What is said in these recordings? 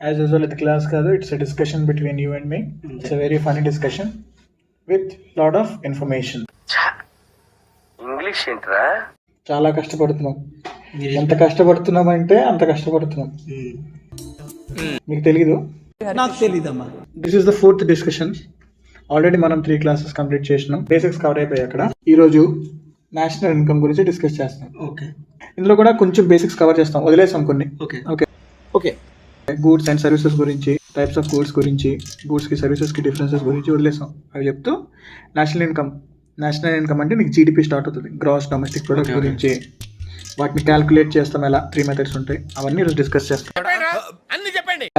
As usual, the class kaadu, it's a discussion between you and me. It's a very funny discussion with lot of information. English ఏంట్రా? చాలా కష్టపడుతున్నాం. ఎంత కష్టపడుతున్నాం అంటే అంత కష్టపడుతున్నాం. మీకు తెలీదు? నాకు తెలీదమ్మా. This is the 4th discussion. Already మనం 3 క్లాసెస్ కంప్లీట్ చేసినాం. బేసిక్స్ కవర్ అయిపోయాయి అక్కడ. ఈరోజు నేషనల్ ఇన్కమ్ గురించి డిస్కస్ చేస్తాం. ఓకే, ఇందులో కూడా కొంచెం బేసిక్స్ కవర్ చేస్తాం, వదిలేసాం కొన్ని. Okay okay okay goods and services గురించి, టైప్స్ ఆఫ్ గూడ్స్ గురించి, గూడ్స్కి సర్వీసెస్కి డిఫరెన్సెస్ గురించి వదిలేసాం. అవి చెప్తూ నేషనల్ ఇన్కమ్ అంటే నీకు జీడిపి స్టార్ట్ అవుతుంది, గ్రాస్ డొమెస్టిక్ ప్రొడక్ట్ గురించి, వాటిని క్యాల్కులేట్ చేస్తాం ఎలా, 3 మెథడ్స్ ఉంటాయి, అవన్నీ ఈరోజు డిస్కస్ చేస్తాం.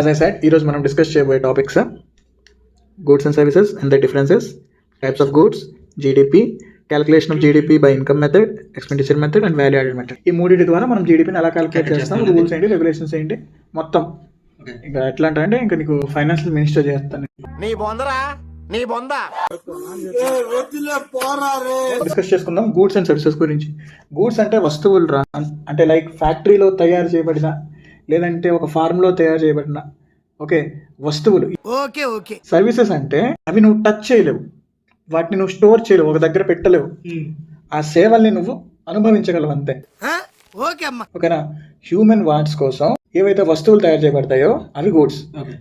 యాజ్ ఐ సెడ్, ఈరోజు మనం డిస్కస్ చేయబోయే topics goods and services and the differences, types of goods, GDP, calculation of GDP by income method, expenditure method and value added method. ఈ మూడింటి ద్వారా మనం జీడిపిని ఎలా క్యాల్కులేట్ చేస్తాం, రూల్స్ ఏంటి, రెగ్యులేషన్స్ ఏంటి, మొత్తం ఇంకా ఎట్లా అంటే ఇంకా నీకు ఫైనాన్షియల్ మినిస్టర్ చేస్తాను. డిస్కస్ చేసుకుందాం గూడ్స్ అండ్ సర్వీసెస్ గురించి. గూడ్స్ అంటే వస్తువులు రా, అంటే లైక్ ఫ్యాక్టరీలో తయారు చేయబడిన, లేదంటే ఒక ఫార్మ్ లో తయారు చేయబడిన ఓకే వస్తువులు. ఓకే. సర్వీసెస్ అంటే అవి నువ్వు టచ్ చేయలేవు, వాటిని నువ్వు స్టోర్ చేయలేవు, ఒక దగ్గర పెట్టలేవు, ఆ సేవల్ని నువ్వు అనుభవించగలవు అంతే. ఓకేనా? హ్యూమన్ వాంట్స్ కోసం ఏవైతే వస్తువులు తయారు చేయబడతాయో అవి గూడ్స్,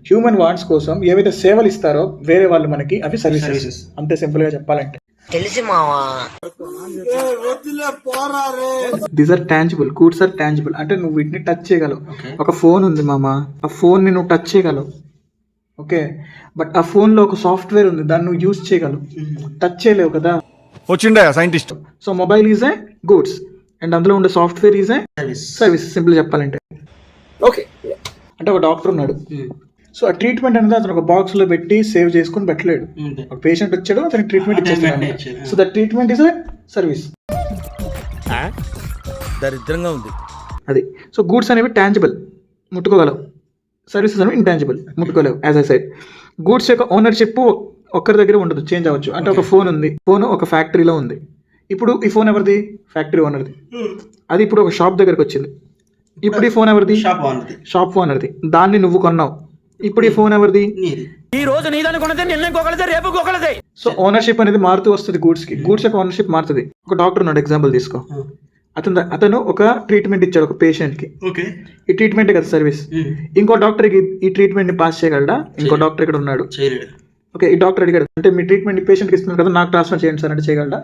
హ్యూమన్ వాంట్స్ కోసం ఏవైతే సేవలు ఇస్తారో వేరే వాళ్ళు మనకి అవి సర్వీసెస్. అంతే సింపుల్ గా చెప్పాలంటే. These are tangible, goods are tangible అంటే నువ్వు వీటిని టచ్ చేయగలవు. ఒక ఫోన్ ఉంది మామ, ఆ ఫోన్ ని నువ్వు టచ్ చేయగలవు, ఓకే, బట్ ఆ ఫోన్ లో ఒక సాఫ్ట్వేర్ ఉంది, దాన్ని నువ్వు యూజ్ చేయగలవు, టచ్ చేయలేవు కదా. వచ్చిండా scientist. So mobile is a goods and అందులో ఉండే software is a service, simple చెప్పాలంటే. ఓకే, అంటే ఒక డాక్టర్ ఉన్నాడు, సో ఆ ట్రీట్మెంట్ అనేది అతను ఒక బాక్స్ లో పెట్టి సేవ్ చేసుకుని పెట్టలేడు. ఒక పేషెంట్ వచ్చాడు, అతనికి ట్రీట్మెంట్ ఇచ్చేస్తాడు, so that treatment is a service. దరిద్రంగా ఉంది అది. సో గూడ్స్ అనేవి టాంజిబుల్, ముట్టుకోగలవు, సర్వీసెస్ అనేవి ఇంటాంజిబుల్, ముట్టుకోలేవు. యాజ్ ఐ సెడ్, గూడ్స్ యొక్క ఓనర్షిప్ ఒక్కరి దగ్గర ఉండదు, చేంజ్ అవ్వచ్చు. అంటే ఒక ఫోన్ ఉంది, ఫోన్ ఒక ఫ్యాక్టరీలో ఉంది, ఇప్పుడు ఈ ఫోన్ ఎవరిది? ఫ్యాక్టరీ ఓనర్ది. అది ఇప్పుడు ఒక షాప్ దగ్గరకు వచ్చింది, ఇప్పుడు ఈ ఫోన్ ఎవరిది? షాప్ ఓనర్ది. దాన్ని నువ్వు కొన్నావు, ఇప్పుడు ఈ ఫోన్ ఎవరిది? ఈ రోజు నీదని కొనదే, నిన్న ఇంకొకళ్ళదే, రేపు ఇంకొకళ్ళదే. సో ఓనర్షిప్ అనేది మారుతూ వస్తుంది గూడ్స్ కి. గూడ్స్ యొక్క ఓనర్షిప్ మారుతుంది. ఒక డాక్టర్ ఉన్నాడు, ఎగ్జాంపుల్ తీసుకో. అతను ఒక ట్రీట్మెంట్ ఇచ్చాడు ఒక పేషెంట్ కి, ఈ ట్రీట్మెంట్ కదా సర్వీస్. ఇంకో డాక్టర్ కి ఈ ట్రీట్మెంట్ ని పాస్ చేయగలడా? ఇంకో డాక్టర్ ఇక్కడ ఉన్నాడు, ఓకే, ఈ డాక్టర్ అడిగాడు, అంటే మీ ట్రీట్మెంట్ ఈ పేషెంట్ కి ఇస్తున్నారు కదా, నాకు ట్రాన్స్ఫర్ చేయండి సార్ అంటే చేయగలడా?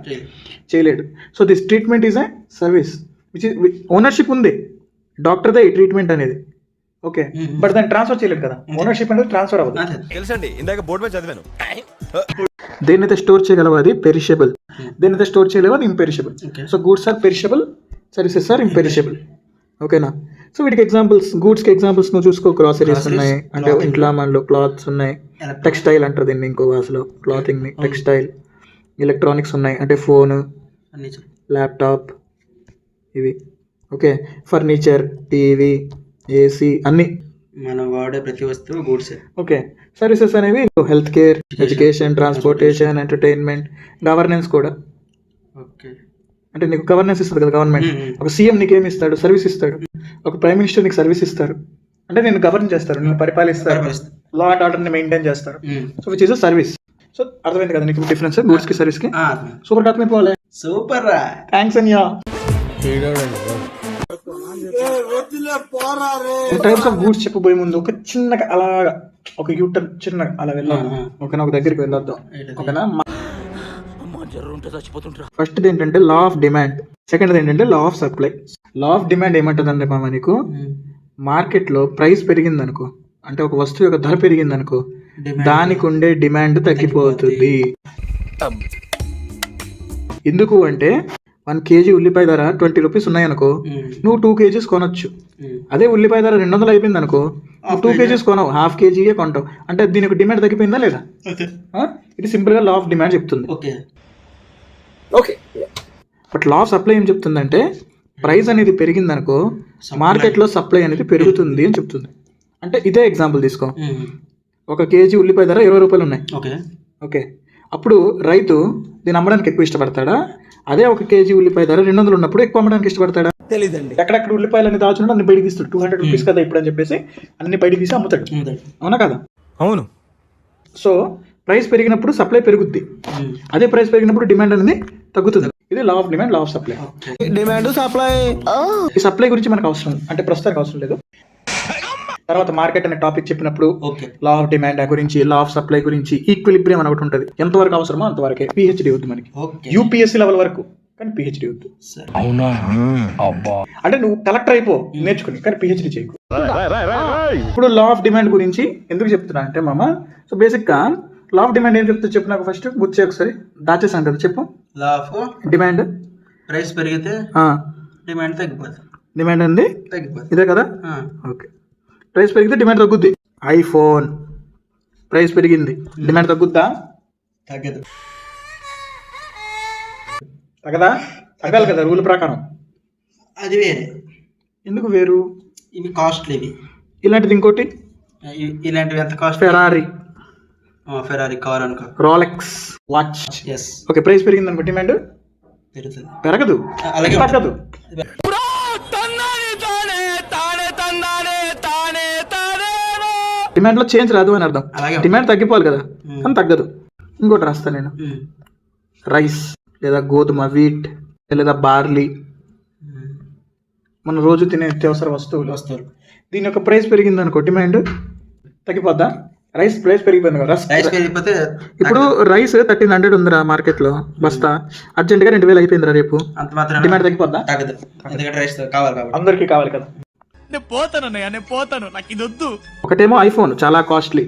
చేయలేడు. So this treatment is a service which is ownership ఉంది డాక్టర్దే ఈ ట్రీట్మెంట్ అనేది, ఓకే, బట్ దాన్ని ట్రాన్స్ఫర్ చేయలేదు కదా. ఓనర్షిప్ అనేది ట్రాన్స్ఫర్ అవ్వదు. తెలుసండి, ఇందాక బోర్డు మీద చదివాను. దేన్నైతే స్టోర్ చేయగలవు అది పెరిషబుల్, దేన్నైతే స్టోర్ చేయలేవు అది imperishable. So goods are perishable, services are imperishable, ఓకేనా? సో వీటికి ఎగ్జాంపుల్స్, గూడ్స్ కి ఎగ్జాంపుల్స్ నువ్వు చూసుకో, గ్రాసరీస్ ఉన్నాయి, అంటే ఇంట్లో మనలో క్లాత్స్ ఉన్నాయి, టెక్స్టైల్ అంటారు దీన్ని ఇంకో భాషలో, క్లాతింగ్ ని టెక్స్టైల్. ఎలక్ట్రానిక్స్ ఉన్నాయి, అంటే ఫోన్, ల్యాప్టాప్, ఇవి, ఓకే, ఫర్నిచర్, టీవీ, ఏసీ, అన్ని మనం వాడే ప్రతి వస్తువు గూడ్స్. ఓకే. సర్వీసెస్ అనేవి health care, education, transportation, entertainment, governance కూడా. ఓకే, అంటే నీకు గవర్నెన్స్ ఇస్తుంది కదా గవర్నమెంట్. ఒక సీఎం నీకేమి ఇస్తాడు? సర్వీస్ ఇస్తాడు. ఒక ప్రైమ్ మినిస్టర్ నీకు సర్వీస్ ఇస్తారు, అంటే నేను గవర్న్ చేస్తారు, నేను పరిపాలిస్తారు, లా అండ్ ఆర్డర్ ని మెయింటైన్ చేస్తారు. So which is a service. So అర్థమైంది కదా నీకు డిఫరెన్స్ గూడ్స్ కి సర్వీస్ కి? సూపర్ అర్థమైపోవాలి. సూపర్ రా, థ్యాంక్స్ అన్యా. టైప్స్ ఆఫ్ గూడ్స్ చెప్పబోయే ముందు ఒక చిన్నగా అలాగా ఒక యూటర్న్ చిన్నగా అలా వెళ్ళాలి, ఓకేనా? ఒక దగ్గరికి వెళ్ళొద్దాం, ఓకేనా? ఫస్ట్ ఏంటంటే లా ఆఫ్ డిమాండ్, సెకండ్ ఏంటంటే law of supply. Law of demand ఏమంటుందంటే మామ, నీకు మార్కెట్ లో ప్రైస్ పెరిగింది అనుకో, అంటే ఒక వస్తువు యొక్క ధర పెరిగింది అనుకో, దానికి ఉండే డిమాండ్ తగ్గిపోతుంది. ఎందుకు అంటే 1 kg ఉల్లిపాయ ధర 20 రూపీస్ ఉన్నాయనుకో, నువ్వు 2 kgs కొనొచ్చు. అదే ఉల్లిపాయ ధర 200 అయిపోయింది అనుకో, నువ్వు 2 kgs కొనవు, ½ kg కొంటావు. అంటే దీనికి డిమాండ్ తగ్గిపోయిందా లేదా? ఇది సింపుల్ గా లా ఆఫ్ డిమాండ్ చెప్తుంది. Okay, but law of supply ఏం చెప్తుందంటే ప్రైస్ అనేది పెరిగింది అనుకో, మార్కెట్ లో సప్లై అనేది పెరుగుతుంది అని చెప్తుంది. అంటే ఇదే ఎగ్జాంపుల్ తీసుకో, 1 kg ఉల్లిపాయ ధర 20 రూపాయలు ఉన్నాయి, ఓకే, అప్పుడు రైతు దీన్ని అమ్మడానికి ఎక్కువ ఇష్టపడతాడా? అదే 1 kg ఉల్లిపాయ ధర 200 ఉన్నప్పుడు ఎక్కువ అమ్మడానికి ఇష్టపడతాడా? తెలీదండి. ఎక్కడెక్కడ ఉల్లిపాయలు దాచున్నాడు అన్ని బయట తీస్తాడు. 200 రూపీస్ కదా ఇప్పుడు అని చెప్పేసి అన్ని బయట తీసి అమ్ముతాడు. అవునా కదా? అవును. సో ప్రైస్ పెరిగినప్పుడు సప్లై పెరుగుద్ది, అదే ప్రైస్ పెరిగినప్పుడు డిమాండ్ అనేది తగ్గుతుంది. ఇది లా of demand, law of supply. Demand supply. ఈ సప్లై గురించి మనకు అవసరం అంటే ప్రస్తుతానికి అవసరం లేదు. తర్వాత మార్కెట్ అనే టాపిక్ చెప్పినప్పుడు లా ఆఫ్ డిమాండ్ గురించి, లా ఆఫ్ సప్లై గురించి, ఈక్విలిబ్రియం అని ఒకటి ఉంటుంది. ఎంతవరకు అవసరమో అంతవరకే. పిహెచ్డి వద్దు మనకి, యూపీఎస్సీ లెవెల్ వరకు, కానీ పిహెచ్డి వద్దు. అంటే నువ్వు కలెక్టర్ అయిపో నేర్చుకుని, కానీ పిహెచ్డి చేయకు. ఇప్పుడు లా ఆఫ్ డిమాండ్ గురించి ఎందుకు చెప్తున్నా అంటే మామ, సో బేసిక్ గా లా ఆఫ్ డిమాండ్ ఏం చెప్తా చెప్పు నాకు ఫస్ట్ గుర్తు చేయ ఒకసారి. దాచేసాను కదా, చెప్పు. లా ఆఫ్ డిమాండ్, ప్రైస్ పెరిగితే డిమాండ్ తగ్గిపోతుంది. డిమాండ్ అండి తగ్గిపోతుంది, ఇదే కదా? ఓకే. ప్రైస్ పెరిగితే డిమాండ్ తగ్గుద్ది. ఐఫోన్ ప్రైస్ పెరిగింది, డిమాండ్ తగ్గుద్దా? తగ్గదు. తగ్గదా? తగ్గాలి కదా రూల్ ప్రకారం. అది వేరే. ఎందుకు వేరు? ఇవి కాస్ట్లీ. ఇవి ఇలాంటిది ఇంకోటి ఇలాంటివి ఎంత కాస్ట్? ఫెరారీ, ఫెరారీ కార్ అనుకో, Rolex watch. Yes. Okay, price పెరిగింది అనుకో డిమాండ్ పెరుగుతుంది. పెరగదు, అలాగే తగ్గదు. డిమాండ్ లో చేంజ్ రాదు అని అర్థం. డిమాండ్ తగ్గిపోవాలి కదా, కానీ తగ్గదు. ఇంకోటి రాస్తాను నేను. రైస్ లేదా గోధుమ, వీట్ లేదా బార్లీ, మన రోజు తినే నిత్యావసర వస్తువులు. దీని యొక్క ప్రైస్ పెరిగింది అనుకో డిమాండ్ తగ్గిపోద్దా? రైస్ ప్రైస్ పెరిగిపోయింది కదా, పెరిగిపోతే. ఇప్పుడు రైస్ 1300 ఉందిరా మార్కెట్ లో బస్తా, అర్జెంట్ గా 2000 అయిపోయిందిరా రేపు, డిమాండ్ తగ్గిపోద్దా? తగ్గదు, ఎందుకంటే రైస్ కావాలి కాబట్టి. అందరికీ కావాలి కదా. నేను పోతాను, నాకు ఇది వద్దు. ఒకటేమో ఐఫోన్ చాలా కాస్ట్లీ,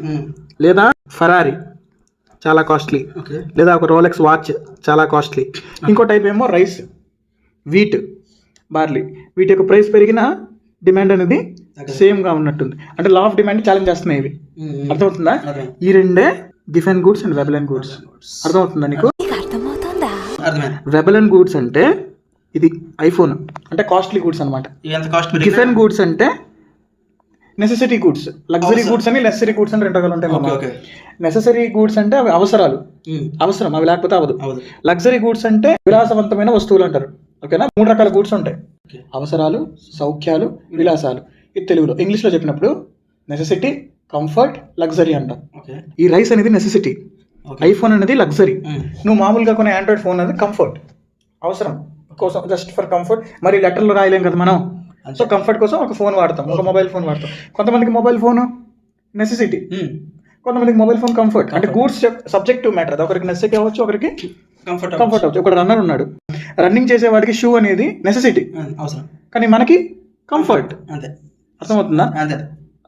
లేదా ఫెరారీ చాలా కాస్ట్లీ, లేదా ఒక రోలెక్స్ వాచ్ చాలా కాస్ట్లీ. ఇంకో టైప్ ఏమో రైస్, వీట్, బార్లీ. వీటి యొక్క ప్రైస్ పెరిగినా డిమాండ్ అనేది సేమ్ గా ఉన్నట్టుంది. అంటే లా ఆఫ్ డిమాండ్ ఛాలెంజ్ చేస్తున్నాయి ఇవి. అర్థమవుతుందా? ఈ రెండే different goods and verbal and goods. అర్థమవుతుందా నీకు? వెబల్ అండ్ గూడ్స్ అంటే ఇది ఐఫోన్ అంటే కాస్ట్లీ గూడ్స్ అనమాట. డిఫెన్ గూడ్స్ అంటే నెసెసిటీ గూడ్స్. లగ్జరీ గూడ్స్ అని, నెసెసరీ గూడ్స్ అని 2 రకాలు ఉంటాయి. నెసెసరీ గూడ్స్ అంటే అవి అవసరాలు, అవసరం, అవి లేకపోతే అవదు. లగ్జరీ గూడ్స్ అంటే విలాసవంతమైన వస్తువులు అంటారు. ఓకేనా? 3 రకాల గూడ్స్ ఉంటాయి: అవసరాలు, సౌఖ్యాలు, విలాసాలు. ఇది తెలుగులో. ఇంగ్లీష్లో చెప్పినప్పుడు నెసెసిటీ, కంఫర్ట్, లగ్జరీ అంటాం. ఈ రైస్ అనేది నెసెసిటీ, ఐఫోన్ అనేది లగ్జరీ. నువ్వు మామూలుగా కొనే ఆండ్రాయిడ్ ఫోన్ అనేది కంఫర్ట్, అవసరం కోసం, జస్ట్ ఫర్ కంఫర్ట్. మరి లెటర్లో రాయలేం కదా మనం, సో కంఫర్ట్ కోసం ఒక ఫోన్ వాడతాం, ఒక మొబైల్ ఫోన్ వాడతాం. కొంతమందికి మొబైల్ ఫోన్ నెసెసిటీ, కొంతమందికి మొబైల్ ఫోన్ కంఫర్ట్. అంటే గూడ్స్ సబ్జెక్టివ్ మ్యాటర్. అది ఒకరికి నెసెసిటీ అవ్వచ్చు, ఒకరికి కంఫర్ట్ అవ్వచ్చు. ఒక రన్నర్ ఉన్నాడు, రన్నింగ్ చేసేవాడికి షూ అనేది నెసెసిటీ, అవసరం, కానీ మనకి కంఫర్ట్. అంతే. అర్థమవుతుందా?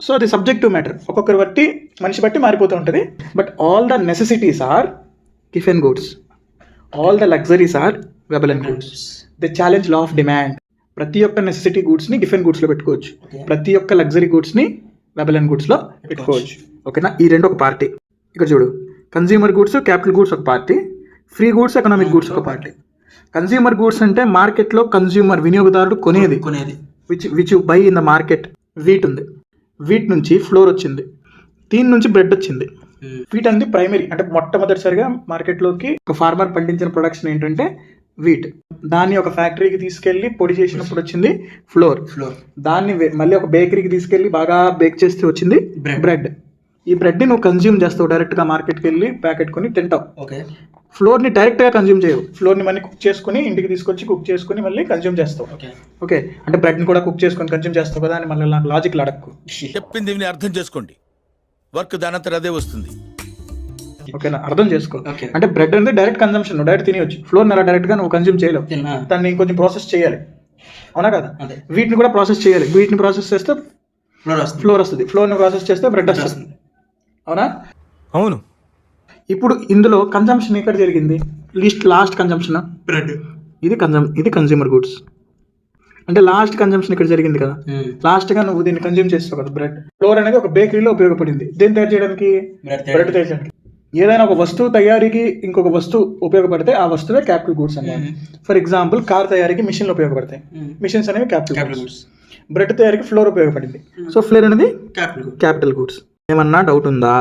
సో అది సబ్జెక్టివ్ మ్యాటర్, ఒక్కొక్కరి బట్టి మనిషి బట్టి మారిపోతూ ఉంటుంది. But all the necessities are Giffen goods, all the luxuries are verbal and goods. The challenge law of demand. ప్రతి ఒక్క నెసెసిటీ గూడ్స్ ని గిఫెన్ గూడ్స్ లో పెట్టుకోవచ్చు, ప్రతి ఒక్క లగ్జరీ గూడ్స్ ని వెబల్ అండ్ గూడ్స్ లో పెట్టుకోవచ్చు. ఓకేనా? ఈ రెండు ఒక పార్టీ. ఇక్కడ చూడు, కన్స్యూమర్ గూడ్స్, క్యాపిటల్ గూడ్స్ ఒక party, free goods, economic goods ఒక పార్టీ. కన్స్యూమర్ గూడ్స్ అంటే మార్కెట్లో కన్స్యూమర్ వినియోగదారుడు కొనేది, which you by in the market. Wheat ఉంది, వీట్ నుంచి ఫ్లోర్ వచ్చింది, దీని నుంచి బ్రెడ్ వచ్చింది. వీట్ అనేది ప్రైమరీ, అంటే మొట్టమొదటిసారిగా మార్కెట్లోకి ఒక ఫార్మర్ పండించిన ప్రొడక్షన్ ఏంటంటే వీట్. దాన్ని ఒక ఫ్యాక్టరీకి తీసుకెళ్లి పొడి చేసినప్పుడు వచ్చింది ఫ్లోర్. దాన్ని మళ్ళీ ఒక బేకరీకి తీసుకెళ్లి బాగా బేక్ చేస్తే వచ్చింది బ్రెడ్. ఈ బ్రెడ్ ని నువ్వు కన్జ్యూమ్ చేస్తావు, డైరెక్ట్ గా మార్కెట్కి వెళ్ళి ప్యాకెట్ కొని తింటావు. ఫ్లోర్ ని డైరెక్ట్ గా కన్జ్యూమ్ చేయవు, ఫ్లోర్ ని మళ్ళీ కుక్ చేసుకుని ఇంటికి తీసుకొచ్చి కుక్ చేసుకుని మళ్ళీ కన్జ్యూమ్ చేస్తావు. ఓకే, అంటే బ్రెడ్ ని కూడా కుక్ చేసుకొని కన్జ్యూమ్ చేస్తావు కదా అని మళ్ళీ నాకు లాజిక్ అడక్కు. చెప్పింది అర్థం చేసుకోండి, వర్క్ దానంతరం అదే వస్తుంది. ఓకేనా? అర్థం చేసుకో. అంటే బ్రెడ్ అనేది డైరెక్ట్ కన్జంప్షన్, డైరెక్ట్ తినవచ్చు. ఫ్లోర్ అలా డైరెక్ట్ గా నువ్వు కన్జ్యూమ్ చేయలేవు, దాన్ని కొంచెం ప్రాసెస్ చేయాలి. అవునా కదా? వీటిని కూడా ప్రాసెస్ చేయాలి. వీటిని ప్రాసెస్ చేస్తే ఫ్లోర్ వస్తుంది, ఫ్లోర్ ని ప్రాసెస్ చేస్తే బ్రెడ్ వస్తుంది. అవునా? అవును. ఇప్పుడు ఇందులో కన్జంప్షన్ ఎక్కడ జరిగింది? Last consumption bread. ఇది కన్స్యూమర్ గుడ్స్. అంటే లాస్ట్ కన్జంప్షన్ ఇక్కడ జరిగింది కదా, లాస్ట్ గా నువ్వు దీన్ని కన్జ్యూమ్ చేస్తావు కదా బ్రెడ్. ఫ్లోర్ అనేది ఒక బేకరీలో ఉపయోగపడింది. దేని తయారు చేయడానికి? బ్రెడ్ తయారు చేయడానికి. ఏదైనా ఒక వస్తువు తయారీకి ఇంకొక వస్తువు ఉపయోగపడితే ఆ వస్తువే క్యాపిటల్ గూడ్స్ అన్నమాట. ఫర్ ఎగ్జాంపుల్ కార్ తయారీకి మిషన్లు ఉపయోగపడతాయి, మిషన్స్ అనేవి క్యాపిటల్ గూడ్స్. బ్రెడ్ తయారీకి ఫ్లోర్ ఉపయోగపడింది, సో ఫ్లోర్ అనేది క్యాపిటల్ గూడ్స్. ఏమన్నా డౌట్ ఉందా?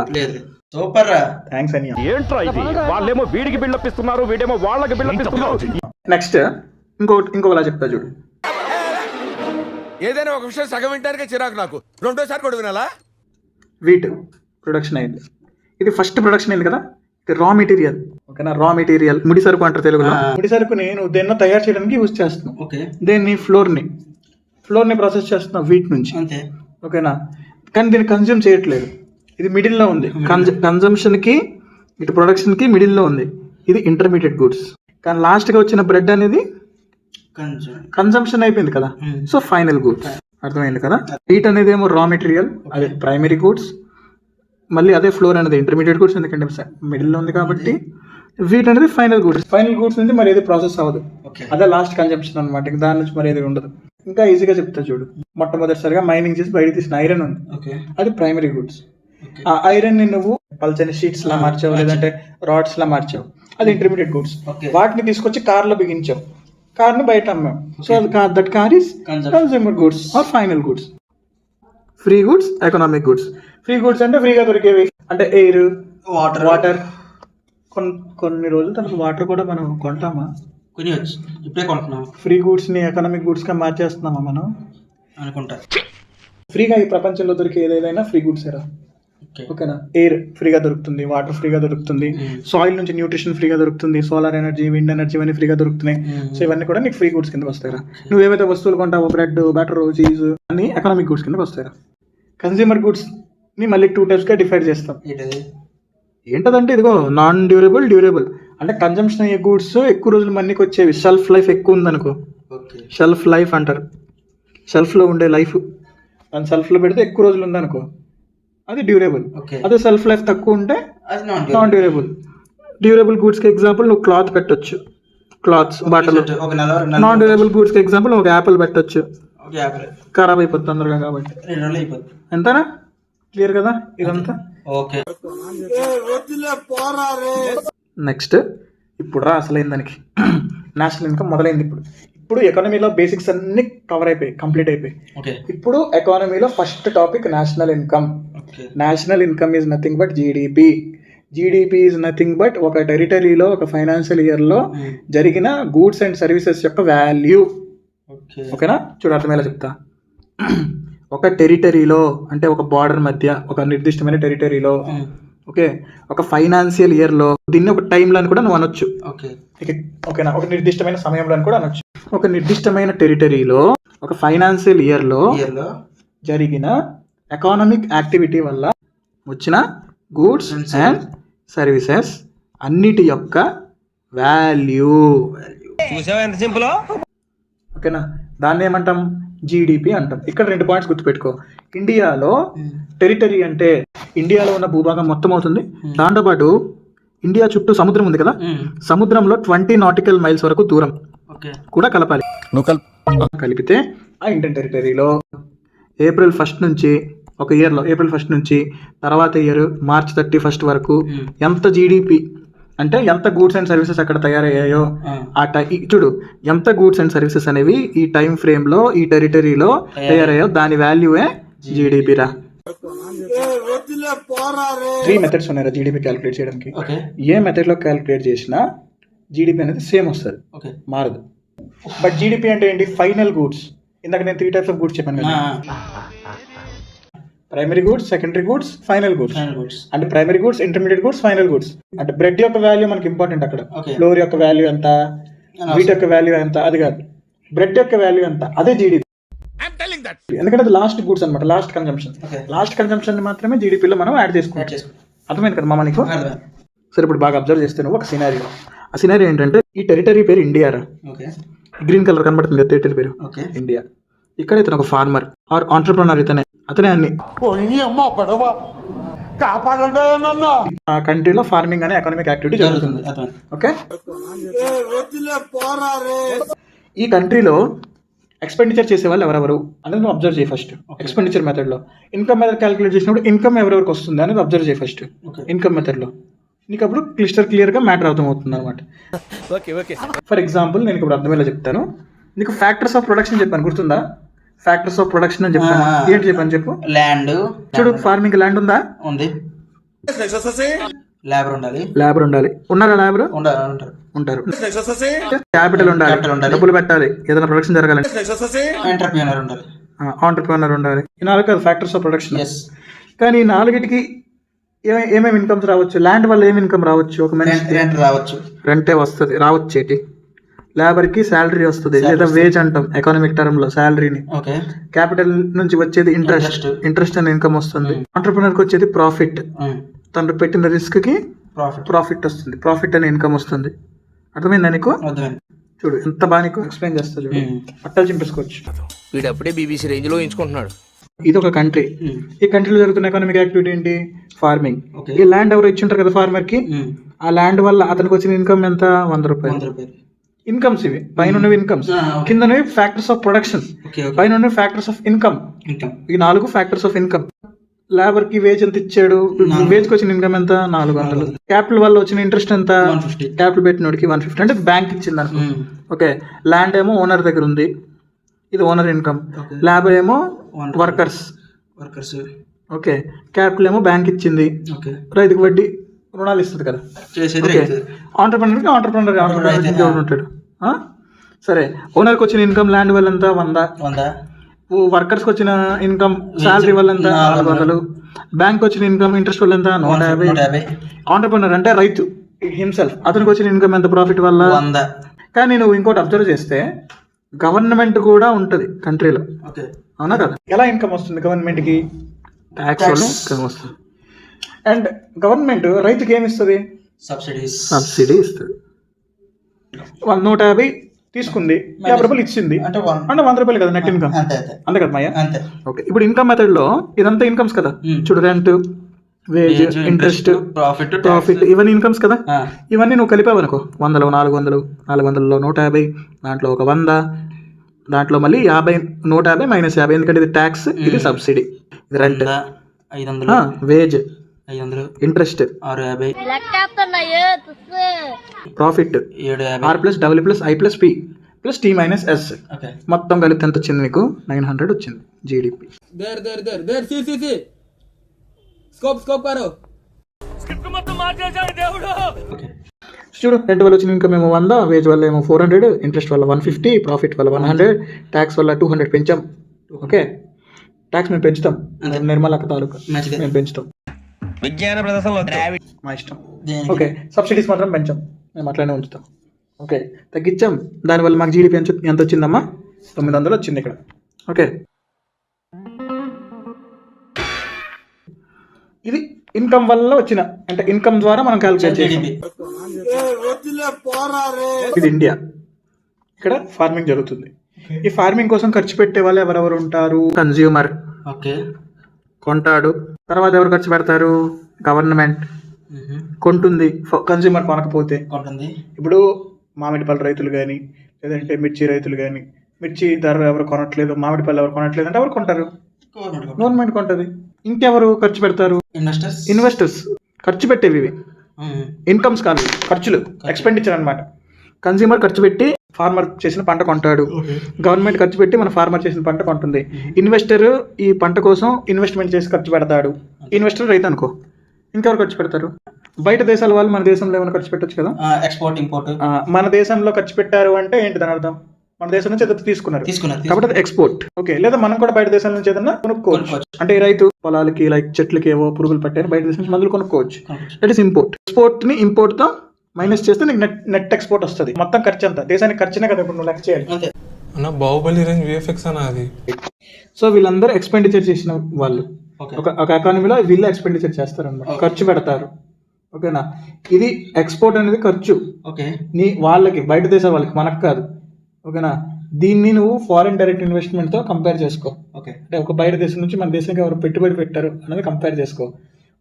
సూపర్ రా, థ్యాంక్స్ అని. ఏంట్రా ఇది? వాళ్ళేమో వీడికి బిల్డప్ ఇస్తున్నారు, వీడేమో వాళ్ళకి బిల్డప్ ఇస్తున్నారు. నెక్స్ట్ ఇంకోలా చెప్తా చూడు. ఏదైనా ఒక విషయం సగం వింటానికే చిరాకు నాకు, రెండోసారి కూడా వినాలా? వీట్ ప్రొడక్షన్ అయింది. ఇది ఫస్ట్ ప్రొడక్షన్ అయింది కదా, ఇది రా మెటీరియల్. ఓకేనా, రా మెటీరియల్ ముడి సరుకు అంటారు తెలుగులో. ముడి సరుకుని నువ్వు దేన్నో తయారు చేయడానికి యూజ్ చేస్తున్నావు. ఓకే. దేన్ని? ఫ్లోర్ని ప్రాసెస్ చేస్తున్నావు వీట్ నుంచి. అంతే. ఓకేనా, కానీ దీన్ని కన్జ్యూమ్ చేయట్లేదు. ఇది మిడిల్లో ఉంది. కన్జంప్షన్కి ఇటు ప్రొడక్షన్కి మిడిల్లో ఉంది. ఇది ఇంటర్మీడియట్ గుడ్స్. కానీ లాస్ట్గా వచ్చిన బ్రెడ్ అనేది కన్జంప్షన్ అయిపోయింది కదా, సో ఫైనల్ గుడ్స్. అర్థమైంది కదా. వీట్ అనేది ఏమో రా మెటీరియల్, అదే ప్రైమరీ గుడ్స్. మళ్ళీ అదే ఫ్లోర్ అనేది ఇంటర్మీడియట్ గుడ్స్, ఎందుకంటే మిడిల్లో ఉంది కాబట్టి. వీట్ అనేది ఫైనల్ గుడ్స్. ఫైనల్ గుడ్స్ నుంచి మరి ఏది ప్రాసెస్ అవ్వదు, అదే లాస్ట్ కన్జంప్షన్ అనమాట. దాని నుంచి మరి ఏది ఉండదు. ఇంకా ఈజీగా చెప్తా చూడు. మొట్టమొదటిసారిగా మైనింగ్ చేసి బయట తీసిన ఐరన్ ఉంది, అది ప్రైమరీ గుడ్స్. ఆ ఐరన్ ని నువ్వు పల్చని షీట్స్ లా మార్చావు, లేదంటే రాడ్స్ లా మార్చావు, అది ఇంటర్మీడియట్ గుడ్స్. వాటిని తీసుకొచ్చి కార్ లో బిగించావు, కార్ ని బయట అమ్మావు, so that car is consumer goods or final goods. Free goods, economic goods. Free goods అంటే ఫ్రీగా దొరికేవి, అంటే ఎయిర్, వాటర్. కొన్ని రోజుల తర్వాత వాటర్ కూడా మనం కొంటామా? కొనివచ్చు, ఇప్పుడే కొంటున్నాం. ఫ్రీ గుడ్స్ ని ఎకనామిక్ గుడ్స్ గా మార్చేస్తున్నామా మనం అనుకుంటా. ఫ్రీగా ఈ ప్రపంచంలో దొరికే ఏదైనా ఫ్రీ గుడ్స్ ఎరా. ఓకేనా, ఎయిర్ ఫ్రీగా దొరుకుతుంది, వాటర్ ఫ్రీగా దొరుకుతుంది, సాయిల్ నుంచి న్యూట్రిషన్ ఫ్రీగా దొరుకుతుంది, సోలార్ ఎనర్జీ, విండ్ ఎనర్జీ ఇవన్నీ ఫ్రీగా దొరుకుతున్నాయి. సో ఇవన్నీ కూడా నీకు ఫ్రీ గుడ్స్ కింద వస్తాయి. నువ్వు ఏవైతే వస్తువులు కొంటావో, బ్రెడ్, బటర్, చీజ్ అన్ని ఎకనామిక్ గుడ్స్ కింద వస్తాయి. కన్స్యూమర్ గుడ్స్ ని మళ్ళీ 2 types గా డిఫైడ్ చేస్తాం. ఏంటదంటే ఇదిగో నాన్ డ్యూరబుల్, డ్యూరబుల్. అంటే కన్జంప్షన్ అయ్యే గూడ్స్ ఎక్కువ రోజులు మనకి వచ్చేవి, షెల్ఫ్ లైఫ్ ఎక్కువ ఉందనుకో, షెల్ఫ్ లైఫ్ అంటారు. షెల్ఫ్లో ఉండే లైఫ్, దాని షెల్ఫ్లో పెడితే ఎక్కువ రోజులు ఉందనుకో, అది డ్యూరబుల్. అదే షెల్ఫ్ లైఫ్ తక్కువ ఉంటే నాన్ డ్యూరబుల్. డ్యూరబుల్ గూడ్స్కి ఎగ్జాంపుల్ నువ్వు క్లాత్ పెట్టొచ్చు, క్లాత్స్, బట్టలు. నాన్ డ్యూరబుల్ గూడ్స్కి ఎగ్జాంపుల్ ఒక యాపిల్ పెట్టొచ్చు, ఖరాబ్ అయిపోతుంది తొందరగా కాబట్టి. ఎంతనా క్లియర్ కదా ఇదంతా? ఓకే. నెక్స్ట్ ఇప్పుడు రా అసలైన దానికి. నేషనల్ ఇన్కమ్ మొదలైంది. ఇప్పుడు ఎకానమీలో బేసిక్స్ అన్ని కవర్ అయిపోయి, కంప్లీట్ అయిపోయి. ఇప్పుడు ఎకానమీలో first topic national income. National income is nothing but GDP. GDP is nothing but ఒక టెరిటరీలో ఒక ఫైనాన్షియల్ ఇయర్లో జరిగిన గూడ్స్ అండ్ సర్వీసెస్ యొక్క వాల్యూ. ఓకేనా, చూడు అర్థమయ్యేలా చెప్తా. ఒక టెరిటరీలో అంటే ఒక బార్డర్ మధ్య, ఒక నిర్దిష్టమైన టెరిటరీలో, ఓకే, ఒక ఫైనాన్షియల్ ఇయర్లో, దీన్ని ఒక టైంలో అని కూడా నువ్వు అనొచ్చు. ఓకేనా, ఒక నిర్దిష్టమైన సమయంలో అని కూడా అనొచ్చు. ఒక నిర్దిష్టమైన టెరిటరీలో ఒక ఫైనాన్షియల్ ఇయర్లో జరిగిన ఎకానమిక్ యాక్టివిటీ వల్ల వచ్చిన గూడ్స్ అండ్ సర్వీసెస్ అన్నిటి యొక్క వాల్యూ. ఓకేనా, దాన్ని ఏమంటాం? జీడిపి అంటాం. ఇక్కడ 2 పాయింట్స్ గుర్తుపెట్టుకో. ఇండియాలో టెరిటరీ అంటే ఇండియాలో ఉన్న భూభాగం మొత్తం అవుతుంది. దాంతోపాటు ఇండియా చుట్టూ సముద్రం ఉంది కదా, సముద్రంలో 20 nautical miles వరకు దూరం కూడా కలపాలి. కలిపితే ఆ ఇండియన్ టెరిటరీలో ఏప్రిల్ 1 నుంచి, ఒక ఇయర్లో ఏప్రిల్ 1 నుంచి తర్వాత ఇయర్ మార్చ్ 31 వరకు ఎంత జీడిపి అంటే ఎంత గూడ్స్ అండ్ సర్వీసెస్ అక్కడ తయారయ్యాయో, ఆ చూడు ఎంత గూడ్స్ అండ్ సర్వీసెస్ అనేవి ఈ టైం ఫ్రేమ్ లో ఈ టెరిటరీలో తయారయ్యాయో దాని వాల్యూయే జీడిపి రా. 3 మెథడ్స్ ఉన్నాయి జీడిపి క్యాలిక్యులేట్ చేయడానికి. ఏ మెథడ్ లో క్యాలిక్యులేట్ చేసినా జీడిపి అనేది సేమ్ వస్తుంది, మారదు. బట్ జీడిపి అంటే ఏంటి? Final goods. ఇందాక నేను 3 types ఆఫ్ గూడ్స్ చెప్పాను కదా, primary goods, secondary goods, final goods. అంటే primary goods, intermediate goods, final goods. అంటే బ్రెడ్ యొక్క వాల్యూ మనకి ఇంపార్టెంట్. అక్కడ ఫ్లోర్ యొక్క వాల్యూ ఎంత, వీట్ యొక్క వాల్యూ ఎంత, అది కాదు. బ్రెడ్ యొక్క వాల్యూ ఎంత, అదే జీడిపి. ఎందుకంటే అది లాస్ట్ గూడ్స్ అనమాట, లాస్ట్ కన్జంప్షన్. లాస్ట్ కన్జంప్షన్ మాత్రమే జీడిపిలో మనం యాడ్ చేసుకుంటాం. అర్థమైంది కదా మామ నీకు? సరే, ఇప్పుడు బాగా అబ్జర్వ్ చేస్తే నువ్వు ఒక సినారియో. ఆ సినారియో ఏంటంటే ఈ టెరిటరీ పేరు ఇండియా రా. గ్రీన్ కలర్ కనబడుతుంది కదా టెరిటరీ పేరు, ఇండియా. ఇక్కడ ఇతను ఒక ఫార్మర్ ఆర్ ఆంటర్ప్రెనర్, అతనే అన్ని. ఆ కంట్రీలో ఫార్మింగ్ అనే ఎకనామిక్ యాక్టివిటీ జరుగుతుంది. ఓకే, ఈ కంట్రీలో ఎక్స్పెండిచర్ చేసే వాళ్ళు ఎవరెవరు అనేది నువ్వు అబ్జర్వ్ చేయి ఫస్ట్. ఎక్స్పెండిచర్ మెథడ్ లో ఇన్కమ్ మెథడ్ క్యాలిక్యులేట్ చేసినప్పుడు ఇన్కమ్ ఎవరెవరికి వస్తుంది అనేది అబ్జర్వ్ చేయి ఫస్ట్. ఇన్కమ్ మెథడ్ లో నీకు అప్పుడు క్లియర్ గా మ్యాటర్ అర్థమవుతుంది అనమాట. ఫర్ ఎగ్జాంపుల్ నేను ఇప్పుడు అర్థమయ్యేలా చెప్తాను. నీకు ఫ్యాక్టర్స్ ఆఫ్ ప్రొడక్షన్ చెప్పాను, గుర్తుందా? ఫ్యాక్టర్స్ ఆఫ్ ప్రొడక్షన్ అని చెప్పాను. ఏంటి చెప్పాను చెప్పు. ల్యాండ్. చూడు, ఫార్మింగ్ ల్యాండ్ ఉందా? ఉంది. లేబర్ ఉండాలి. లేబర్ ఉండాలి. ఉన్నారా లేబర్? ఉంటారు. క్యాపిటల్ ఉండాలి, డబ్బులు పెట్టాలి ఏదైనా ప్రొడక్షన్ జరగాలంటే. ఎంటర్‌ప్రెన్యూర్ ఉండాలి. ఆంటర్ప్రినర్ ఉండాలి. ఈ 4 కాదు ఫ్యాక్టర్స్ ఆఫ్ ప్రొడక్షన్. ఎస్. కానీ ఈ 4కి ఏమేమి ఇన్కమ్స్ రావచ్చు? ల్యాండ్ వల్ల ఏమి ఇన్కమ్ రావచ్చు? ఒక మనిషి రెంట్ రావచ్చు. రెంటే వస్తుంది, రావచ్చు. ఏంటి? లేబర్కి శాలరీ వస్తుంది, లేదా వేజ్ అంటాం ఎకనామిక్ టర్మ్ లో శాలరీని. ఓకే. క్యాపిటల్ నుంచి వచ్చేది ఇంట్రెస్ట్ అనే ఇన్కమ్ వస్తుంది. ఆంటర్ప్రినర్ కి వచ్చేది ప్రాఫిట్. తను పెట్టిన రిస్క్ కి ప్రాఫిట్ వస్తుంది, ప్రాఫిట్ అనే ఇన్కమ్ వస్తుంది. అర్థమైందా నీకు? చూడు ఎంత బాగా నీకు ఎక్స్ప్లెయిన్ చేస్తా, చూడు పట్టాలు చింపేసుకోవచ్చు. వీడప్పుడే బీబీసీ రేంజ్ లో ఎంచుకుంటున్నాడు. ఇది ఒక కంట్రీ. ఈ కంట్రీలో జరుగుతున్న ఎకనామిక్ యాక్టివిటీ ఏంటి? ఫార్మింగ్. ఈ ల్యాండ్ ఎవరు ఇచ్చింటారు కదా ఫార్మర్ కి, ఆ ల్యాండ్ వల్ల అతనికి వచ్చిన ఇన్కమ్ ఎంత? 100 రూపాయలు. ఇన్కమ్స్ ఇవి. పైన ఇన్కమ్స్, కింద ఫ్యాక్టర్స్ ఆఫ్ ప్రొడక్షన్, పైన ఫ్యాక్టర్స్ ఆఫ్ ఇన్కమ్. ఈ 4 ఫ్యాక్టర్స్ ఆఫ్ ఇన్కమ్. లేబర్ కి వేజ్ ఎంత ఇచ్చాడు? వేజ్ కి వచ్చిన ఇన్కమ్ ఎంత? 400. క్యాపిటల్ వల్ల వచ్చిన ఇంట్రెస్ట్ ఎంత? క్యాపిటల్ పెట్టినోడికి 150, అంటే బ్యాంక్ ఇచ్చింది అనుకో. ఓకే. ల్యాండ్ ఏమో ఓనర్ దగ్గర ఉంది, ఇది ఓనర్ ఇన్కమ్. లేబర్ ఏమో వర్కర్స్. ఓకే. క్యాపిటల్ ఏమో బ్యాంక్ ఇచ్చింది, రైతుకి వడ్డీ రుణాలు ఇస్తుంది కదా. ఆంటర్ప్రినర్ ఉంటాడు. సరే, ఓనర్కి వచ్చిన ఇన్కమ్ ల్యాండ్ వల్ల ఎంత? 100. వర్కర్స్కి వచ్చిన ఇన్కమ్ శాలరీ వల్ల ఎంత? 400. బ్యాంక్ వచ్చిన ఇన్కమ్ ఇంట్రెస్ట్ వల్ల ఎంత? 150. ఆంటర్ప్రినర్ అంటే రైతు హిమ్సెల్ఫ్, అతనికి వచ్చిన ఇన్కమ్ ఎంత ప్రాఫిట్ వల్ల? 100. కానీ నువ్వు ఇంకోటి అబ్జర్వ్ చేస్తే గవర్నమెంట్ కూడా ఉంటుంది కంట్రీలో, అవునా కదా? ఎలా ఇన్కమ్ వస్తుంది గవర్నమెంట్ కి? ట్యాక్స్ వల్ల ఇన్కమ్ వస్తుంది. అండ్ గవర్నమెంట్ రైతుకి ఏమి ఇస్తుంది? సబ్సిడీ ఇస్తుంది. 150 తీసుకుంది, 50 రూపాయలు ఇచ్చింది అంటే 100 రూపాయలు కదా నెట్ ఇన్కమ్. అంతే కదా మయ్య? ఓకే. ఇప్పుడు ఇన్కమ్ మెథడ్ లో ఇదంతా ఇన్కమ్స్ కదా. చూడు, రెంట్, వేజ్, ఇంట్రెస్ట్, ప్రాఫిట్, ఇవన్నీ ఇన్కమ్స్ కదా. ఇవన్నీ నువ్వు కలిపావనుకో, 100లో 400, 400లో 150, దాంట్లో ఒక 100, దాంట్లో మళ్ళీ 50, 150 మైనస్ 50, ఎందుకంటే ఇది ట్యాక్స్, ఇది సబ్సిడీ, ఇది rent, 500 wage, 500 interest, 650 profit, 750 R plus W plus I plus P plus T minus S. మొత్తం కలిపి ఎంత వచ్చింది నీకు? 900 వచ్చింది జీడిపి. చూడు, రెంట్ వల్ల వచ్చిన ఇన్కమ్ ఏమో 100, వేజ్ వల్ల ఏమో 400, ఇంట్రెస్ట్ వల్ల 150, ప్రాఫిట్ వల్ల 100, ట్యాక్స్ వల్ల 200 పెంచాం. ఓకే. ట్యాక్స్ మేము పెంచుతాం, నిర్మల్ అక్క తాలూకా మేము పెంచుతాం, విజ్ఞాన ప్రదర్శనలో మా ఇష్టం. ఓకే. సబ్సిడీస్ మాత్రం పెంచాం, మేము అట్లనే ఉంచుతాం. ఓకే. తగ్గించాం, దానివల్ల మాకు జీడిపి ఎంత వచ్చిందమ్మా? 900 వచ్చింది ఇక్కడ. ఓకే. ఇది ఇన్కమ్ వల్ల వచ్చిన, అంటే ఇన్కమ్ ద్వారా మనం క్యాలిక్యులేట్ చేసాం. ఇది ఇండియా. ఇక్కడ ఫార్మింగ్ జరుగుతుంది. ఈ ఫార్మింగ్ కోసం ఖర్చు పెట్టే వాళ్ళు ఎవరెవరు ఉంటారు? కన్జ్యూమర్. ఓకే. కొంటాడు. తర్వాత ఎవరు ఖర్చు పెడతారు? గవర్నమెంట్ కొంటుంది. కన్జ్యూమర్ కొనకపోతే కొంటుంది. ఇప్పుడు మామిడి పళ్ళ రైతులు కానీ, లేదంటే మిర్చి రైతులు కానీ, మిర్చి ధర ఎవరు కొనట్లేదు, మామిడి పళ్ళు ఎవరు కొనట్లేదు అంటే ఎవరు కొంటారు? గవర్నమెంట్ కొంటది. ఇంకెవరు ఖర్చు పెడతారు? ఇన్వెస్టర్స్. ఖర్చు పెట్టేవి ఇవి ఇన్కమ్స్ కాదు, ఖర్చులు, ఎక్స్పెండిచర్ అన్నమాట. కన్స్యూమర్ ఖర్చు పెట్టి ఫార్మర్ చేసిన పంట కొంటాడు, గవర్నమెంట్ ఖర్చు పెట్టి మన ఫార్మర్ చేసిన పంట కొంటుంది. ఇన్వెస్టర్ ఈ పంట కోసం ఇన్వెస్ట్మెంట్ చేసి ఖర్చు పెడతాడు. ఇన్వెస్టర్ రైతు అనుకో. ఇంకెవరు ఖర్చు పెడతారు? బయట దేశాల వాళ్ళు మన దేశంలో ఏమైనా ఖర్చు పెట్టచ్చు కదా. Export import. మన దేశంలో ఖర్చు పెట్టారు అంటే ఏంటి దాని అర్థం? మన దేశం నుంచి ఏదైతే తీసుకున్నారు కాబట్టి అది ఎక్స్పోర్ట్. ఓకే. లేదా మనం కూడా బయట దేశాల నుంచి ఏదన్నా కొనుక్కోవచ్చు. అంటే రైతు పొలాలకి లైక్ చెట్లకి ఏవో పురుగులు పట్టారు, బయట దేశం నుంచి మందులు కొనుక్కోవచ్చు. That is import. ఎక్స్పోర్ట్ ని ఇంపోర్ట్ తో మైనస్ చేస్తే నీకు నెట్ ఎక్స్పోర్ట్ వస్తుంది. మొత్తం ఖర్చు అంతా దేశానికి ఖర్చునే కదా ఇప్పుడు నువ్వు లెక్క చేయాలి. బాహుబలి రేంజ్ విఎఫ్ఎక్స్ అది. సో వీళ్ళందరూ ఎక్స్పెండిచర్ చేసిన వాళ్ళు ఒక ఎకానమీలో వీళ్ళు ఎక్స్పెండిచర్ చేస్తారు అన్నమాట, ఖర్చు పెడతారు. ఓకేనా. ఇది ఎక్స్పోర్ట్ అనేది ఖర్చు. ఓకే. నీ వాళ్ళకి, బయట దేశాల వాళ్ళకి, మనకు కాదు. ఓకేనా. దీన్ని నువ్వు ఫారిన్ డైరెక్ట్ ఇన్వెస్ట్మెంట్ తో కంపేర్ చేసుకో. ఓకే. అంటే ఒక బయట దేశం నుంచి మన దేశానికి ఎవరు పెట్టుబడి పెట్టారు అనేది కంపేర్ చేసుకో.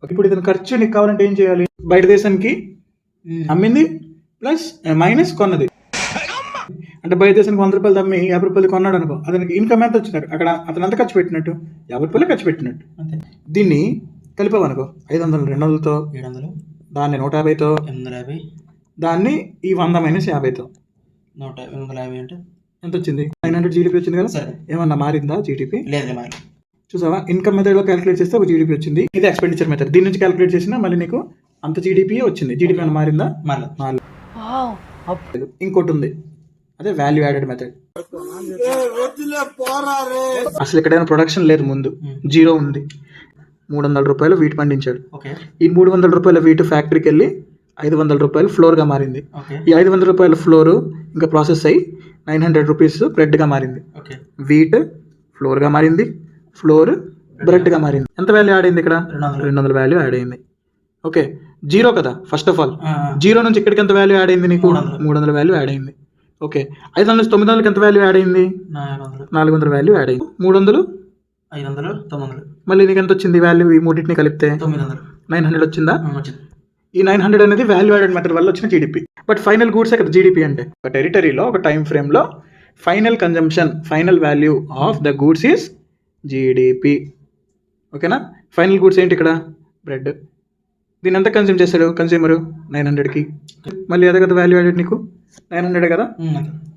ఇప్పుడు ఇతను ఖర్చు నీకు కావాలంటే ఏం చేయాలి? బయట దేశానికి అమ్మింది ప్లస్ మైనస్ కొన్నది. అంటే బయట దేశానికి 100 రూపాయలు అమ్మి 50 రూపాయలు కొన్నాడు అనుకో, అతనికి ఇన్కమ్ ఎంత వచ్చినట్టు? అక్కడ అతను అంత ఖర్చు పెట్టినట్టు 50 రూపాయలు ఖర్చు పెట్టినట్టు. దీన్ని కలిపావనుకో, 500 200తో, 700 దాన్ని 150తో, 850 దాన్ని ఈ 100 మైనస్ 50తో 150 అంటే ఎంత వచ్చింది? 900 జీడిపి వచ్చింది కదా. ఏమన్నా మారిందా జీడిపి? లేదు. చూసావా, ఇన్కమ్ మెథడ్ లో క్యాలిక్యులేట్ చేస్తే ఒక జీడిపి వచ్చింది. ఇది ఎక్స్పెండిచర్ మెథడ్. దీని నుంచి క్యాలిక్యులేట్ చేసినా మళ్ళీ నీకు అంత జీడిపి వచ్చింది. జీడిపి అని మారిందా? మారలేదు. ఇంకోటి ఉంది, అదే వాల్యూ యాడెడ్ మెథడ్. అసలు ఎక్కడైనా ప్రొడక్షన్ లేదు, ముందు జీరో ఉంది. 300 రూపాయలు వీట్ పండించాడు. ఓకే. ఈ 300 రూపాయల వీటు ఫ్యాక్టరీకి వెళ్ళి 500 రూపాయలు ఫ్లోర్గా మారింది. ఓకే. ఈ 500 రూపాయల ఫ్లోర్ ఇంకా ప్రాసెస్ అయ్యి 900 రూపీస్ బ్రెడ్గా మారింది. ఓకే. వీట్ ఫ్లోర్గా మారింది, ఫ్లోర్ బ్రెడ్గా మారింది. ఎంత వాల్యూ యాడ్ అయింది ఇక్కడ? 200 వాల్యూ యాడ్ అయింది. ఓకే, జీరో కదా ఫస్ట్ ఆఫ్ ఆల్. జీరో నుంచి ఇక్కడికి ఎంత వాల్యూ యాడ్ అయింది నీకు? 300 వాల్యూ యాడ్ అయింది. ఓకే, 500 నుంచి 900కి ఎంత వాల్యూ యాడ్ అయింది? 400 వాల్యూ యాడ్ అయింది. 300, 500, 900. మళ్ళీ నీకు ఎంత వచ్చింది వాల్యూ? ఈ మూడింటిని కలిపితే 900 వచ్చిందా? ఈ 900 అనేది వాల్యూ యాడెడ్ మెథడ్ వల్ల వచ్చిన జీడిపి. బట్ ఫైనల్ గూడ్సే కదా జీడిపి అంటే. ఒక టెరిటరీలో ఒక టైం ఫ్రేమ్లో final consumption, final value of the goods is GDP. ఓకేనా? ఫైనల్ గూడ్స్ ఏంటి ఇక్కడ? బ్రెడ్. దీన్ని ఎంత కన్జ్యూమ్ చేస్తాడు కన్స్యూమరు? 900కి. మళ్ళీ అదే కదా వాల్యూ యాడెడ్ నీకు 900 కదా.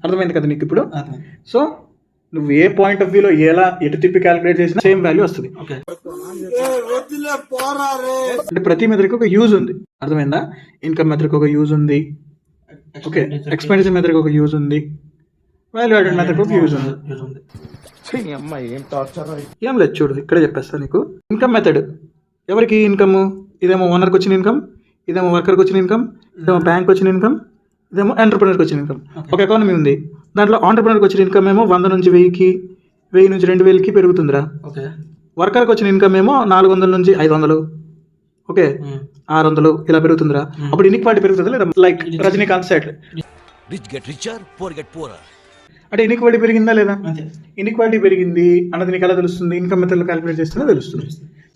అర్థమైంది కదా నీకు ఇప్పుడు? సో నువ్వు ఏ పాయింట్ ఆఫ్ వ్యూలో ఎటు తిప్పి క్యాలిక్యులేట్ చేసినా సేమ్ వాల్యూ వస్తుంది. అంటే ప్రతి మెథడ్కి ఒక యూజ్ ఉంది. అర్థమైందా? ఇన్కమ్ మెథడ్కి ఒక యూజ్ ఉంది. ఓకే, ఎక్స్పెండిచర్ మెథడ్కి ఒక యూజ్ ఉంది, వాల్యూ యాడెడ్ మెథడ్కి ఒక యూజ్ ఉంది. ఏం లేదు చూడు, ఇక్కడే చెప్పేస్తా నీకు. ఇన్కమ్ మెథడ్ ఎవరికి ఇన్కమ్? ఇదేమో ఓనర్కి వచ్చిన ఇన్కమ్, ఇదేమో వర్కర్కి వచ్చిన ఇన్కమ్, ఇదేమో బ్యాంక్ వచ్చిన ఇన్కమ్, ఇదేమో ఎంటర్ప్రెనర్కి వచ్చిన ఇన్కమ్. ఒక ఎకానమీ ఉంది, దాంట్లో ఆంటర్ప్రెనర్కి వచ్చిన ఇన్కమ్ ఏమో 100 నుంచి 1000కి, 1000 నుంచి 2000కి పెరుగుతుందిరా. వర్కర్కి వచ్చిన ఇన్కమ్ ఏమో 400 నుంచి 500, ఓకే 600 ఇలా పెరుగుతుందిరా. అప్పుడు ఇన్ఈక్వాలిటీ పెరుగుతుంది లేదా? లైక్ రజనీకాంత్ సెట్, అంటే ఇన్ఈక్వాలిటీ పెరిగిందా లేదా? ఇన్ఈక్వాలిటీ పెరిగింది అన్నది నీకు ఎలా తెలుస్తుంది? ఇన్కమ్ మెథడ్లో క్యాలిక్యులేట్ చేస్తేనే తెలుస్తుంది.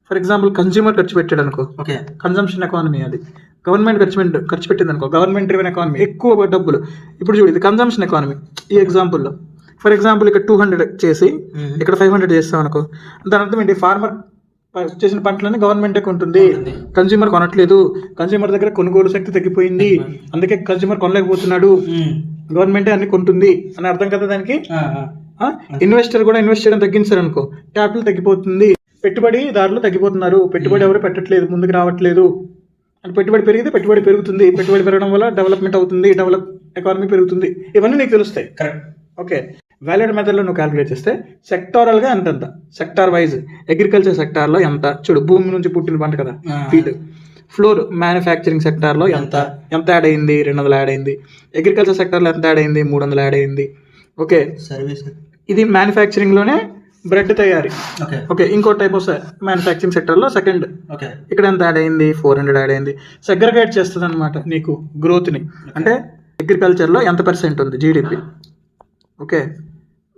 ఫర్ ఎగ్జాంపుల్ కన్స్యూమర్ ఖర్చు పెట్టాడు అనుకో, ఓకే, కన్జంప్షన్ ఎకానమీ అది. గవర్నమెంట్ ఖర్చు పెట్టింది అనుకో, గవర్నమెంట్ డ్రివెన్ ఎకానమీ, ఎక్కువ డబ్బులు. ఇప్పుడు చూడు, ఇది కన్జంప్షన్ ఎకానమీ. ఈ ఎగ్జాంపుల్లో ఫర్ ఎగ్జాంపుల్ ఇక్కడ 200 చేసి ఇక్కడ 500 చేస్తాం అనుకో, దాని అర్థం ఏంటి? ఫార్మర్ చేసిన పంటలన్నీ గవర్నమెంటే కొంటుంది, కన్స్యూమర్ కొనట్లేదు. కన్స్యూమర్ దగ్గర కొనుగోలు శక్తి తగ్గిపోయింది, అందుకే కన్స్యూమర్ కొనలేకపోతున్నాడు, గవర్నమెంటే అన్ని కొంటుంది అని అర్థం కదా దానికి. ఇన్వెస్టర్ కూడా ఇన్వెస్ట్ చేయడం తగ్గించారు అనుకో, క్యాపిటల్ తగ్గిపోతుంది, పెట్టుబడిదారులు తగ్గిపోతున్నారు, పెట్టుబడి ఎవరు పెట్టట్లేదు, ముందుకు రావట్లేదు. అంటే పెట్టుబడి పెరిగితే పెట్టుబడి పెరుగుతుంది, పెట్టుబడి పెరగడం వల్ల డెవలప్మెంట్ అవుతుంది, ఎకానమీ పెరుగుతుంది. ఇవన్నీ నీకు తెలుస్తాయి. ఓకే, వాల్యూడ్ మెథడ్లో నువ్వు క్యాలిక్యులేట్ చేస్తే సెక్టారల్గా ఎంత, సెక్టార్ వైజ్ అగ్రికల్చర్ సెక్టార్లో ఎంత, చూడు భూమి నుంచి పుట్టిన పంట కదా ఫీల్డ్. ఫ్లోర్ మ్యానుఫ్యాక్చరింగ్ సెక్టార్లో ఎంత యాడ్ అయింది? 200 యాడ్ అయింది. అగ్రికల్చర్ సెక్టార్లో ఎంత యాడ్ అయింది? 300 యాడ్ అయింది. ఓకే, సర్వీస్ ఇది మ్యానుఫ్యాక్చరింగ్లోనే బ్రెడ్ తయారీ. ఓకే, ఇంకో టైప్ ఆఫ్ మ్యానుఫ్యాక్చరింగ్ సెక్టర్లో సెకండ్, ఇక్కడ ఎంత యాడ్ అయింది? 400 యాడ్ అయింది. సెగ్రిగేట్ చేస్తుంది అనమాట నీకు గ్రోత్ని. అంటే అగ్రికల్చర్లో ఎంత % ఉంది జీడిపి, ఓకే,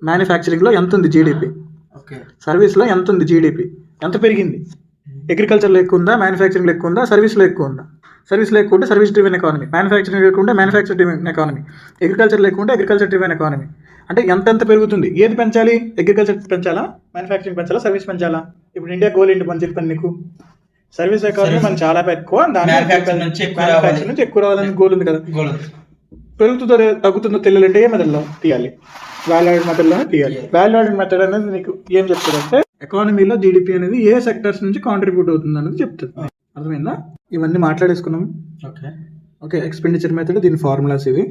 మ్యానుఫ్యాక్చరింగ్లో ఎంత ఉంది జీడిపి, సర్వీస్లో ఎంత ఉంది జీడిపి, ఎంత పెరిగింది? అగ్రికల్చర్లో ఎక్కువ ఉందా, మ్యానుఫ్యాక్చరింగ్లో ఎక్కువ ఉందా, సర్వీస్లో ఎక్కువ ఉందా? సర్వీస్లో ఎక్కువ ఉంటే సర్వీస్ డ్రివెన్ ఎకానమీ, మ్యానుఫ్యాక్చరింగ్ లేకుంటే మ్యానుఫ్యాక్చర్ డ్రివెన్ ఎకానమీ, అగ్రికల్చర్ లేకుంటే అగ్రికల్చర్ డ్రివెన్ ఎకానమీ. అంటే ఎంత పెరుగుతుంది? ఏది పెంచాలి? అగ్రికల్చర్ పెంచాలా, మ్యానుఫ్యాక్చరింగ్ పెంచాలా, సర్వీస్ పెంచాలా? ఇప్పుడు ఇండియా గోల్ ఏంటి మనం చెప్పాను నీకు? సర్వీస్ ఎకానమీ మనం చాలా ఎక్కువ, మ్యానుఫ్యాక్చరింగ్ నుంచి ఎక్కువ రావాలని గోల్ ఉంది కదా. పెరుగుతుందో తగ్గుతుందో తెలియాలంటే ఏ మెథడ్లో తీయాలి? వాల్యూ యాడెడ్ మెథడ్లోనే తీయాలి. వాల్యూ యాడెడ్ మెథడ్ అనేది నీకు ఏం చెప్తుందంటే ఎకానమీలో జీడిపి అనేది ఏ సెక్టర్స్ నుంచి కాంట్రిబ్యూట్ అవుతుంది అనేది చెప్తుంది. అర్థమైందా? ఇవన్నీ మాట్లాడేసుకున్నాం. ఓకే, ఎక్స్పెండిచర్ మెథడ్, దీని ఫార్ములాస్ ఇవి.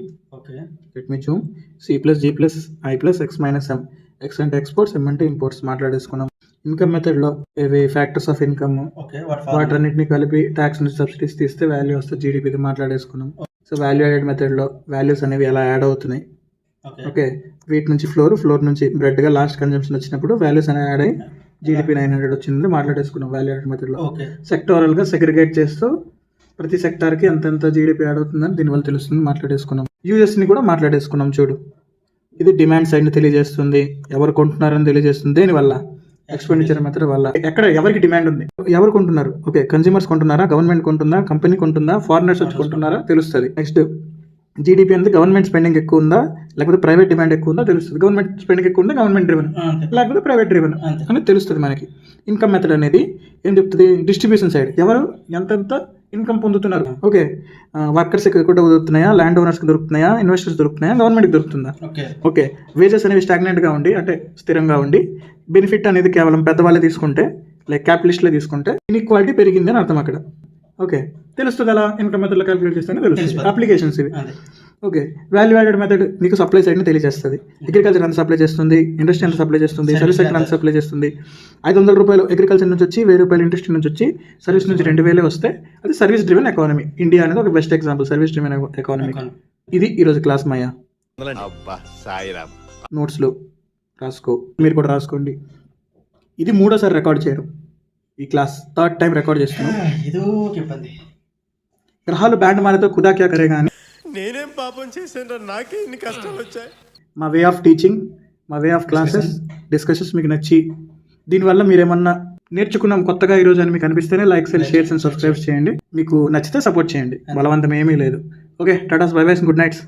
Let me Zoom. C+G+I+X-M. X అంటే ఎక్స్పోర్ట్స్, ఎం అంటే ఇంపోర్ట్స్ మాట్లాడేసుకున్నాం. ఇన్కమ్ మెథడ్లో ఇవి ఫ్యాక్టర్స్ ఆఫ్ ఇన్కమ్, వాటన్నిటిని కలిపి ట్యాక్స్ నుంచి సబ్సిడీస్ తీస్తే వాల్యూ వస్తుంది జీడిపిది మాట్లాడేసుకున్నాం. సో వాల్యూ యాడెడ్ మెథడ్లో వాల్యూస్ అనేవి ఎలా యాడ్ అవుతున్నాయి. ఓకే, వీటి నుంచి ఫ్లోర్ నుంచి బ్రెడ్గా లాస్ట్ కన్జంప్షన్ వచ్చినప్పుడు వాల్యూస్ అనేవి యాడ్ అయ్యి జీడిపి 900 వచ్చింది మాట్లాడేసుకున్నాం వాల్యూ యాడెడ్ మెథడ్లో. సెక్టారల్గా సెగ్రిగేట్ చేస్తూ ప్రతి సెక్టార్కి ఎంత జీడిపి యాడ్ అవుతుందని దీనివల్ల తెలుస్తుంది మాట్లాడేసుకున్నాం. యూఎస్ని కూడా మాట్లాడేసుకున్నాం. చూడు, ఇది డిమాండ్ సైడ్ని తెలియజేస్తుంది, ఎవరు కొంటున్నారని తెలియజేస్తుంది. దేనివల్ల? ఎక్స్పెండిచర్ మెథడ్ వల్ల. ఎక్కడ ఎవరికి డిమాండ్ ఉంది, ఎవరు కొంటున్నారు? ఓకే, కన్స్యూమర్స్ కొంటున్నారా, గవర్నమెంట్ కొంటుందా, కంపెనీ కొంటుందా, ఫారినర్స్ వచ్చి కొంటున్నారా తెలుస్తుంది. నెక్స్ట్ జీడిపి అనేది గవర్నమెంట్ స్పెండింగ్ ఎక్కువ ఉందా లేకపోతే ప్రైవేట్ డిమాండ్ ఎక్కువ ఉందా తెలుస్తుంది. గవర్నమెంట్ స్పెండింగ్ ఎక్కువ ఉందా గవర్నమెంట్ డ్రివెన్, లేకపోతే ప్రైవేట్ డ్రివెన్ అనేది తెలుస్తుంది మనకి. ఇన్కమ్ మెథడ్ అనేది ఏం చెప్తుంది? డిస్ట్రిబ్యూషన్ సైడ్ ఎవరు ఎంతెంత ఇన్కమ్ పొందుతున్నారు. ఓకే, వర్కర్స్కి ఎక్కువ దొరుకుతున్నాయా, ల్యాండ్ ఓనర్స్కి దొరుకుతున్నాయా, ఇన్వెస్టర్స్ దొరుకుతున్నాయా, గవర్నమెంట్కి దొరుకుతుందా. ఓకే, వేజెస్ అనేవి స్టాగ్నెంట్గా ఉండి అంటే స్థిరంగా ఉండి బెనిఫిట్ అనేది కేవలం పెద్దవాళ్ళే తీసుకుంటే లైక్ క్యాపిటలిస్ట్లే తీసుకుంటే ఇన్ఈక్వాలిటీ పెరిగింది అని అర్థం అక్కడ. ఓకే, తెలుస్తుంది అలా ఇన్కమ్ మెథడ్లో క్యాలిక్యులేట్ చేస్తేనే తెలుస్తుంది. అప్లికేషన్స్ ఇవి. ఓకే, వాల్యూ యాడెడ్ మెథడ్ మీకు సప్లై సైడ్ని తెలియజేస్తుంది. అగ్రికల్చర్ ఎంత సప్లై చేస్తుంది, ఇండస్ట్రీ ఎంత సప్లై చేస్తుంది, సర్వీస్ సెక్టర్ ఎంత సప్లై చేస్తుంది. 500 రూపాయలు అగ్రికల్చర్ నుంచి వచ్చి 1000 రూపాయలు ఇండస్ట్రీ నుంచి వచ్చి సర్వీస్ నుంచి 2000 వస్తే అది సర్వీస్ డ్రివెన్ ఎకానమీ. ఇండియా అనేది ఒక best example service driven economy. ఇది ఈరోజు క్లాస్ మాయా. నోట్స్లో రాసుకో, మీరు కూడా రాసుకోండి. ఇది 3వ రికార్డ్ చేయడం. ఈ క్లాస్ 3rd టైం రికార్డ్ చేస్తున్నాం. ఏదో ఒక ఇబ్బంది. గ్రహాలు బ్యాండ్ మాలతో కుదా క్యా కరే కానీ నేనేం పాపం చేశాను, నాకే ఇన్ని కష్టాలు వచ్చాయి. మా వే ఆఫ్ టీచింగ్, మా వే ఆఫ్ క్లాసెస్, డిస్కషన్స్ మీకు నచ్చి దీనివల్ల మీరేమన్నా నేర్చుకున్నాం కొత్తగా ఈరోజు అని మీకు అనిపిస్తేనే లైక్, షేర్స్ అండ్ సబ్స్క్రైబ్ చేయండి. మీకు నచ్చితే సపోర్ట్ చేయండి, బలవంతం ఏమీ లేదు. Okay, tatas, bye byes, good nights.